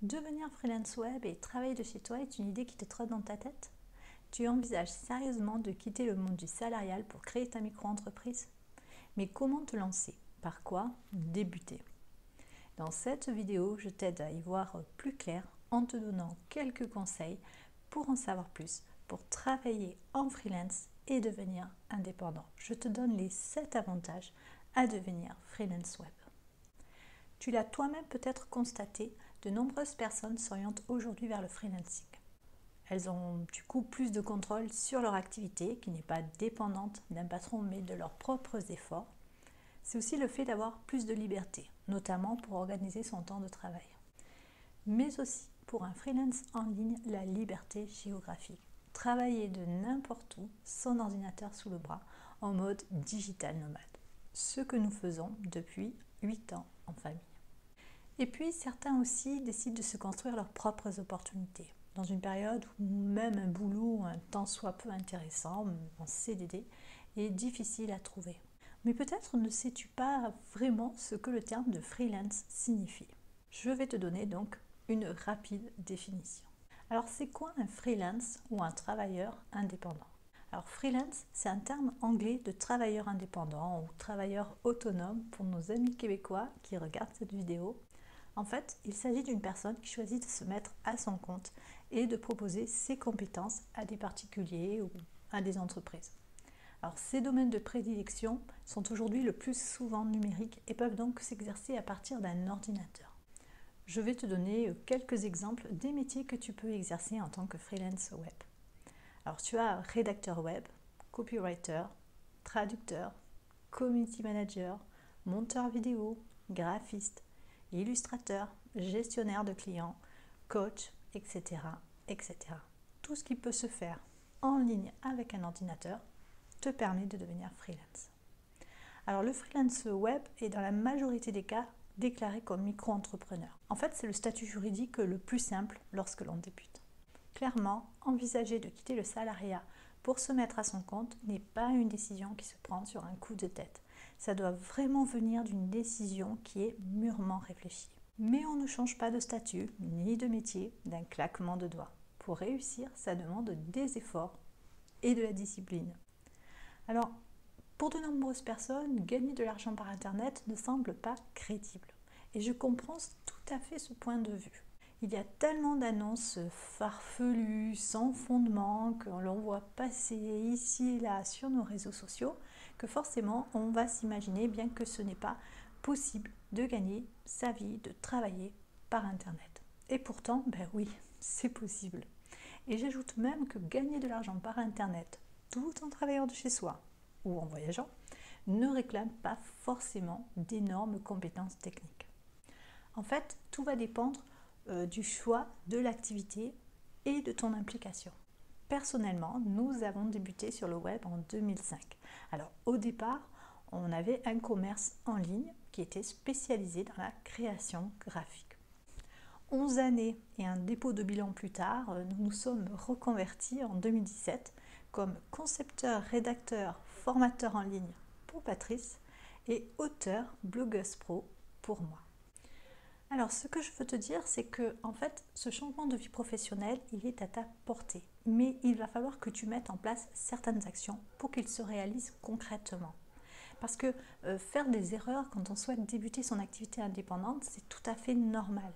Devenir freelance web et travailler de chez toi est une idée qui te trotte dans ta tête? Tu envisages sérieusement de quitter le monde du salarial pour créer ta micro-entreprise? Mais comment te lancer? Par quoi débuter? Dans cette vidéo, je t'aide à y voir plus clair en te donnant quelques conseils pour en savoir plus, pour travailler en freelance et devenir indépendant. Je te donne les 7 avantages à devenir freelance web. Tu l'as toi-même peut-être constaté, de nombreuses personnes s'orientent aujourd'hui vers le freelancing. Elles ont du coup plus de contrôle sur leur activité qui n'est pas dépendante d'un patron mais de leurs propres efforts. C'est aussi le fait d'avoir plus de liberté, notamment pour organiser son temps de travail. Mais aussi pour un freelance en ligne, la liberté géographique. Travailler de n'importe où, sans ordinateur sous le bras, en mode digital nomade. Ce que nous faisons depuis 8 ans en famille. Et puis certains aussi décident de se construire leurs propres opportunités. Dans une période où même un boulot, un tant soit peu intéressant, en CDD, est difficile à trouver. Mais peut-être ne sais-tu pas vraiment ce que le terme de freelance signifie. Je vais te donner donc une rapide définition. Alors c'est quoi un freelance ou un travailleur indépendant? Alors freelance, c'est un terme anglais de travailleur indépendant ou travailleur autonome pour nos amis québécois qui regardent cette vidéo. En fait, il s'agit d'une personne qui choisit de se mettre à son compte et de proposer ses compétences à des particuliers ou à des entreprises. Alors, ces domaines de prédilection sont aujourd'hui le plus souvent numériques et peuvent donc s'exercer à partir d'un ordinateur. Je vais te donner quelques exemples des métiers que tu peux exercer en tant que freelance web. Alors, tu as rédacteur web, copywriter, traducteur, community manager, monteur vidéo, graphiste, illustrateur, gestionnaire de clients, coach, etc., etc. Tout ce qui peut se faire en ligne avec un ordinateur te permet de devenir freelance. Alors le freelance web est dans la majorité des cas déclaré comme micro-entrepreneur. En fait, c'est le statut juridique le plus simple lorsque l'on débute. Clairement, envisager de quitter le salariat pour se mettre à son compte n'est pas une décision qui se prend sur un coup de tête. Ça doit vraiment venir d'une décision qui est mûrement réfléchie. Mais on ne change pas de statut ni de métier d'un claquement de doigts. Pour réussir, ça demande des efforts et de la discipline. Alors, pour de nombreuses personnes, gagner de l'argent par Internet ne semble pas crédible. Et je comprends tout à fait ce point de vue. Il y a tellement d'annonces farfelues, sans fondement, que l'on voit passer ici et là sur nos réseaux sociaux, que forcément on va s'imaginer bien que ce n'est pas possible de gagner sa vie, de travailler par Internet. Et pourtant, ben oui, c'est possible. Et j'ajoute même que gagner de l'argent par Internet, tout en travaillant de chez soi ou en voyageant, ne réclame pas forcément d'énormes compétences techniques. En fait, tout va dépendre du choix de l'activité et de ton implication. Personnellement, nous avons débuté sur le web en 2005. Alors au départ, on avait un commerce en ligne qui était spécialisé dans la création graphique. 11 années et un dépôt de bilan plus tard, nous nous sommes reconvertis en 2017 comme concepteur, rédacteur, formateur en ligne pour Patrice et auteur, blogueuse pro pour moi. Alors, ce que je veux te dire, c'est que en fait, ce changement de vie professionnelle, il est à ta portée. Mais il va falloir que tu mettes en place certaines actions pour qu'il se réalise concrètement. Parce que faire des erreurs quand on souhaite débuter son activité indépendante, c'est tout à fait normal.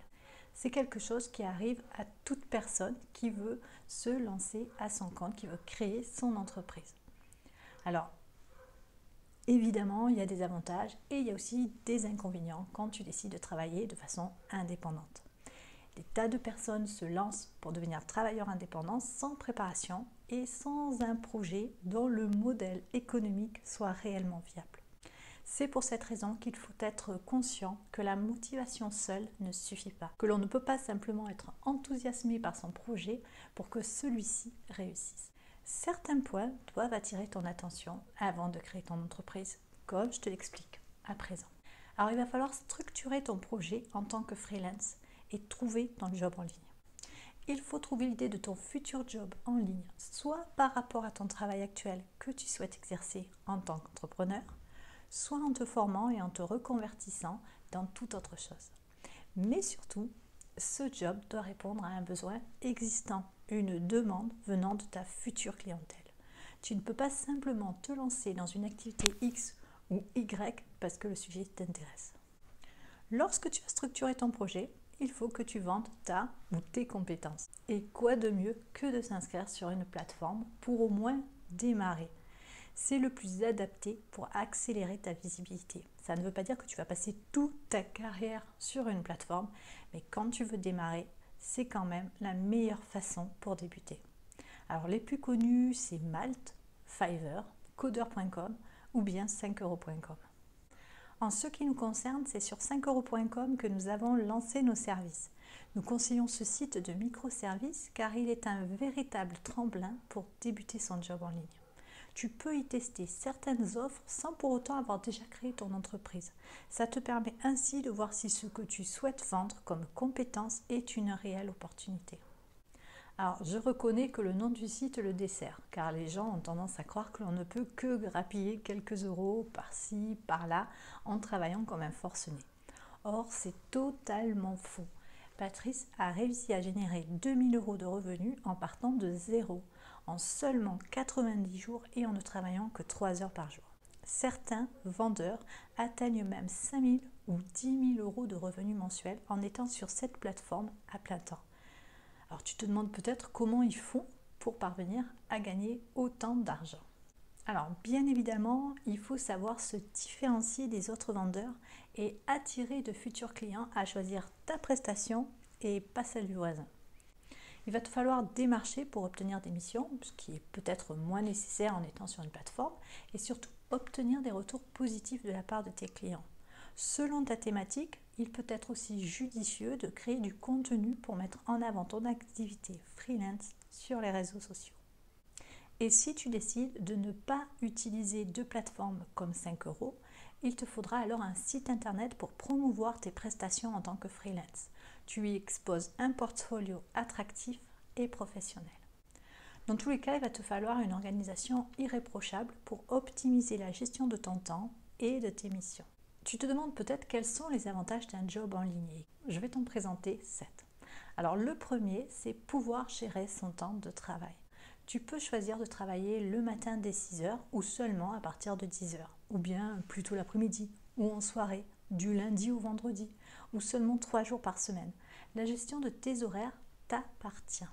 C'est quelque chose qui arrive à toute personne qui veut se lancer à son compte, qui veut créer son entreprise. Alors, évidemment, il y a des avantages et il y a aussi des inconvénients quand tu décides de travailler de façon indépendante. Des tas de personnes se lancent pour devenir travailleurs indépendants sans préparation et sans un projet dont le modèle économique soit réellement viable. C'est pour cette raison qu'il faut être conscient que la motivation seule ne suffit pas, que l'on ne peut pas simplement être enthousiasmé par son projet pour que celui-ci réussisse. Certains points doivent attirer ton attention avant de créer ton entreprise, comme je te l'explique à présent. Alors il va falloir structurer ton projet en tant que freelance et trouver ton job en ligne. Il faut trouver l'idée de ton futur job en ligne, soit par rapport à ton travail actuel que tu souhaites exercer en tant qu'entrepreneur, soit en te formant et en te reconvertissant dans toute autre chose. Mais surtout, Ce job doit répondre à un besoin existant, une demande venant de ta future clientèle. Tu ne peux pas simplement te lancer dans une activité X ou Y parce que le sujet t'intéresse. Lorsque tu as structuré ton projet, il faut que tu vendes ta ou tes compétences. Et quoi de mieux que de s'inscrire sur une plateforme pour au moins démarrer. C'est le plus adapté pour accélérer ta visibilité. Ça ne veut pas dire que tu vas passer toute ta carrière sur une plateforme, mais quand tu veux démarrer, c'est quand même la meilleure façon pour débuter. Alors les plus connus, c'est Malt, Fiverr, Coder.com ou bien 5euros.com. En ce qui nous concerne, c'est sur 5euros.com que nous avons lancé nos services. Nous conseillons ce site de microservices car il est un véritable tremplin pour débuter son job en ligne. Tu peux y tester certaines offres sans pour autant avoir déjà créé ton entreprise. Ça te permet ainsi de voir si ce que tu souhaites vendre comme compétence est une réelle opportunité. Alors, je reconnais que le nom du site le dessert, car les gens ont tendance à croire que l'on ne peut que grappiller quelques euros par-ci, par-là, en travaillant comme un forcené. Or, c'est totalement faux. Patrice a réussi à générer 2000 euros de revenus en partant de zéro, en seulement 90 jours et en ne travaillant que 3 heures par jour. Certains vendeurs atteignent même 5000 ou 10 000 euros de revenus mensuels en étant sur cette plateforme à plein temps. Alors tu te demandes peut-être comment ils font pour parvenir à gagner autant d'argent. Alors bien évidemment, il faut savoir se différencier des autres vendeurs et attirer de futurs clients à choisir ta prestation et pas celle du voisin. Il va te falloir démarcher pour obtenir des missions, ce qui est peut-être moins nécessaire en étant sur une plateforme, et surtout obtenir des retours positifs de la part de tes clients. Selon ta thématique, il peut être aussi judicieux de créer du contenu pour mettre en avant ton activité freelance sur les réseaux sociaux. Et si tu décides de ne pas utiliser de plateforme comme 5 euros, il te faudra alors un site internet pour promouvoir tes prestations en tant que freelance. Tu y exposes un portfolio attractif et professionnel. Dans tous les cas, il va te falloir une organisation irréprochable pour optimiser la gestion de ton temps et de tes missions. Tu te demandes peut-être quels sont les avantages d'un job en ligne. Je vais t'en présenter 7. Alors le premier, c'est pouvoir gérer son temps de travail. Tu peux choisir de travailler le matin dès 6h ou seulement à partir de 10h, ou bien plutôt l'après-midi ou en soirée, du lundi au vendredi, ou seulement 3 jours par semaine. La gestion de tes horaires t'appartient.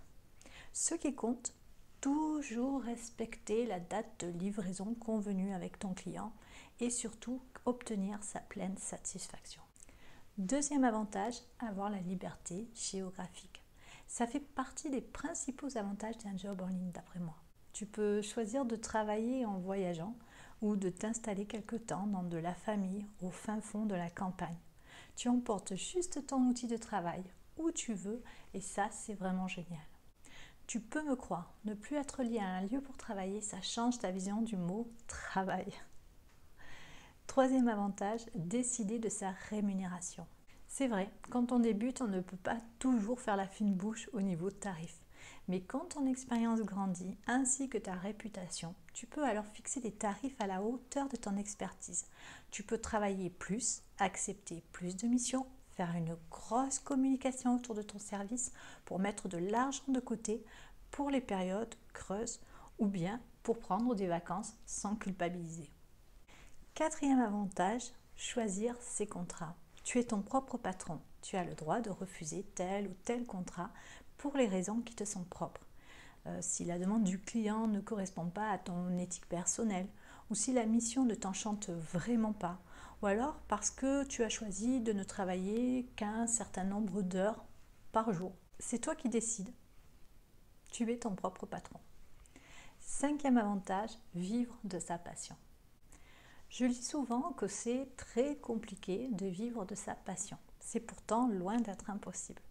Ce qui compte, toujours respecter la date de livraison convenue avec ton client et surtout obtenir sa pleine satisfaction. Deuxième avantage, avoir la liberté géographique. Ça fait partie des principaux avantages d'un job en ligne d'après moi. Tu peux choisir de travailler en voyageant ou de t'installer quelque temps dans de la famille au fin fond de la campagne. Tu emportes juste ton outil de travail où tu veux et ça c'est vraiment génial. Tu peux me croire, ne plus être lié à un lieu pour travailler, ça change ta vision du mot travail. Troisième avantage, décider de sa rémunération. C'est vrai, quand on débute, on ne peut pas toujours faire la fine bouche au niveau tarif. Mais quand ton expérience grandit, ainsi que ta réputation, tu peux alors fixer des tarifs à la hauteur de ton expertise. Tu peux travailler plus, accepter plus de missions, faire une grosse communication autour de ton service pour mettre de l'argent de côté pour les périodes creuses ou bien pour prendre des vacances sans culpabiliser. Quatrième avantage, choisir ses contrats. Tu es ton propre patron. Tu as le droit de refuser tel ou tel contrat pour les raisons qui te sont propres. Si la demande du client ne correspond pas à ton éthique personnelle ou si la mission ne t'enchante vraiment pas ou alors parce que tu as choisi de ne travailler qu'un certain nombre d'heures par jour. C'est toi qui décides. Tu es ton propre patron. Cinquième avantage, vivre de sa passion. Je lis souvent que c'est très compliqué de vivre de sa passion. C'est pourtant loin d'être impossible.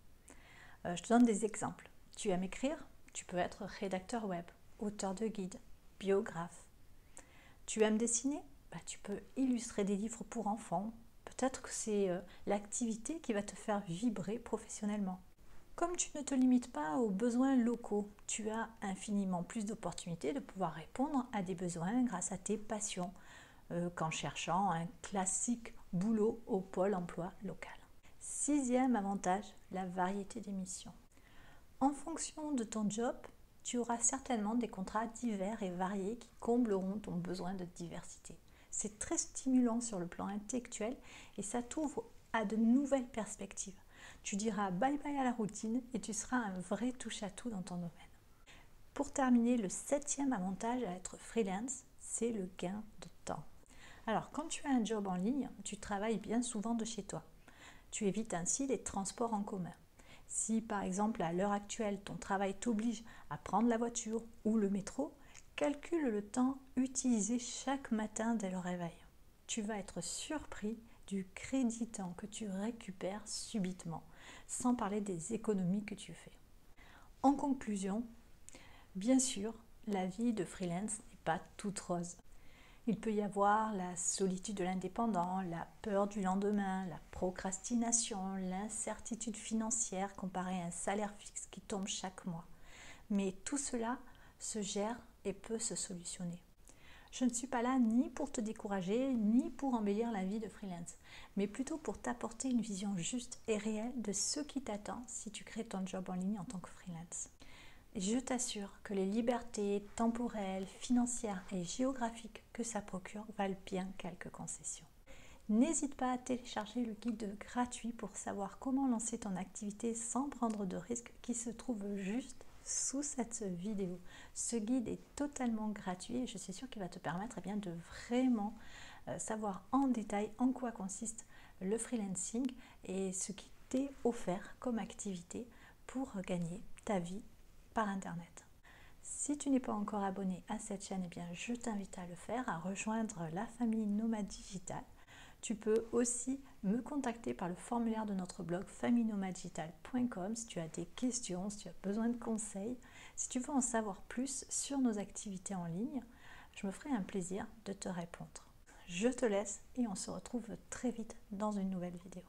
Je te donne des exemples. Tu aimes écrire? Tu peux être rédacteur web, auteur de guide, biographe. Tu aimes dessiner? Tu peux illustrer des livres pour enfants. Peut-être que c'est l'activité qui va te faire vibrer professionnellement. Comme tu ne te limites pas aux besoins locaux, tu as infiniment plus d'opportunités de pouvoir répondre à des besoins grâce à tes passions qu'en cherchant un classique boulot au pôle emploi local. 6e avantage, la variété des missions. En fonction de ton job, tu auras certainement des contrats divers et variés qui combleront ton besoin de diversité. C'est très stimulant sur le plan intellectuel et ça t'ouvre à de nouvelles perspectives. Tu diras bye bye à la routine et tu seras un vrai touche-à-tout dans ton domaine. Pour terminer, le 7e avantage à être freelance, c'est le gain de temps. Alors, quand tu as un job en ligne, tu travailles bien souvent de chez toi. Tu évites ainsi les transports en commun. Si par exemple à l'heure actuelle ton travail t'oblige à prendre la voiture ou le métro, calcule le temps utilisé chaque matin dès le réveil. Tu vas être surpris du crédit temps que tu récupères subitement, sans parler des économies que tu fais. En conclusion, bien sûr, la vie de freelance n'est pas toute rose. Il peut y avoir la solitude de l'indépendant, la peur du lendemain, la procrastination, l'incertitude financière comparée à un salaire fixe qui tombe chaque mois. Mais tout cela se gère et peut se solutionner. Je ne suis pas là ni pour te décourager, ni pour embellir la vie de freelance, mais plutôt pour t'apporter une vision juste et réelle de ce qui t'attend si tu crées ton job en ligne en tant que freelance. Je t'assure que les libertés temporelles, financières et géographiques que ça procure valent bien quelques concessions. N'hésite pas à télécharger le guide gratuit pour savoir comment lancer ton activité sans prendre de risques qui se trouve juste sous cette vidéo. Ce guide est totalement gratuit et je suis sûre qu'il va te permettre de vraiment savoir en détail en quoi consiste le freelancing et ce qui t'est offert comme activité pour gagner ta vie par internet. Si tu n'es pas encore abonné à cette chaîne, je t'invite à le faire, à rejoindre la famille Nomade Digital. Tu peux aussi me contacter par le formulaire de notre blog famillenomadedigital.com si tu as des questions, si tu as besoin de conseils, si tu veux en savoir plus sur nos activités en ligne, je me ferai un plaisir de te répondre. Je te laisse et on se retrouve très vite dans une nouvelle vidéo.